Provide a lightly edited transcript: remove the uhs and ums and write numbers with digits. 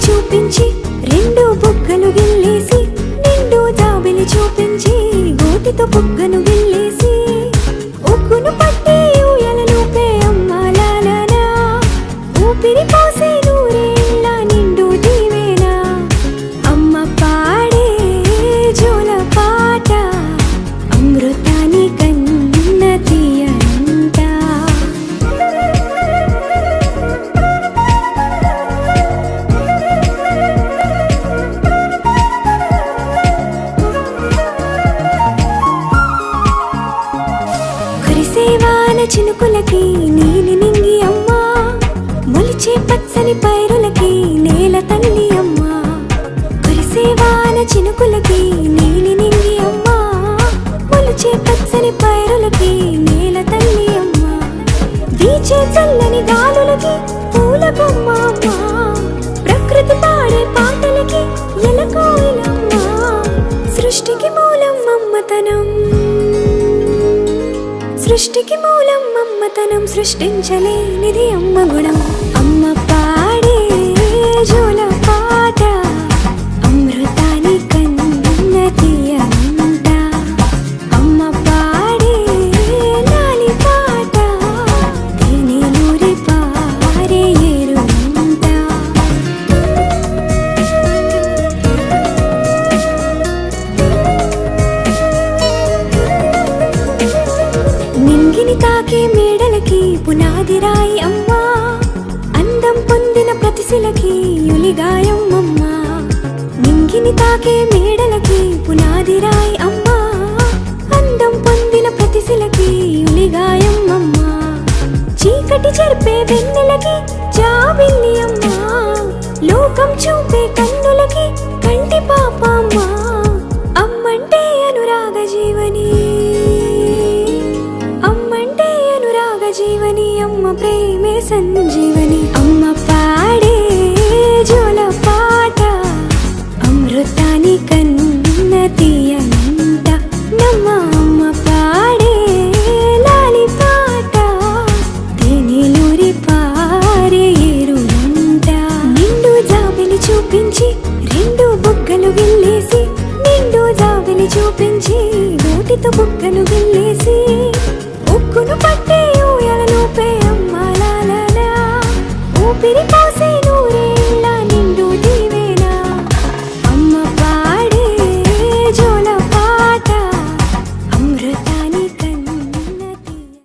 చూపించి రెండు బుగ్గలు గిల్లేసి నిండు జాబిలి చూపించి గోటితో బుగ్గను గిల్లేసి ఉగ్గును పట్టి ఊయలలోపే అమ్మా లాలనా ఊపిరి పోసే నూరేళ్ళ నిండు దీవేనా అమ్మ పాడే జోల పాట అమృతాని కన్న తీయంట కురిసేవాన చినుకులకి నీలి నింగి అమ్మా మొలిచే పచ్చని పైరులకి నేల తల్లి అమ్మా కురిసేవాన చినుకులకి నీలి నింగి అమ్మా మొలిచే పచ్చని పైరులకి నేల తల్లి అమ్మా వీచే చల్లని గాలులకి పూల బొమ్మ అమ్మా ప్రకృతి పాడే పాటలకి ఎలకోయిలమ్మా సృష్టికి మూలం మమ్మతనం సృష్టికి మూలం మమ్మతనం సృష్టించలేనిది అమ్మ గుణం అమ్మ పాడే జోల పాట అమృతాని కన్న తీయంట అమ్మ పాడే లాలి పాట తేనెలూరి పారే ఏరుంట నింగిని తాకే మేడలకి పునాది రాయి అమ్మా అందం పొందిన ప్రతిశిలకి యులిగాయం అమ్మా నింగిని తాకే మేడలకి పునాది రాయి అమ్మా అందం పొందిన ప్రతిశిలకి యులిగాయం అమ్మా చీకటి చెరిపే వెన్నెలకి జాబిల్లి అమ్మా లోకం చూపే కన్నులకి కంటి పాప అమ్మా అమ్మంటే అనురాగ జీవని జీవని అమ్మ ప్రేమే సంజీవని అమ్మ పాడే జోల పాట అమృతాని కన్న తీయంట నమ్మ అమ్మ పాడే లాలి పాట తేనెలూరి పారే ఏరుంట నిండు జాబిలి చూపించి రెండు బుగ్గలు గిల్లేసి నిండు జాబిలి చూపించి నోటితో బుగ్గను గిల్లేసి ఉక్కును పట్టి ఊయలలోపే అమ్మా లాలనా ఊపిరి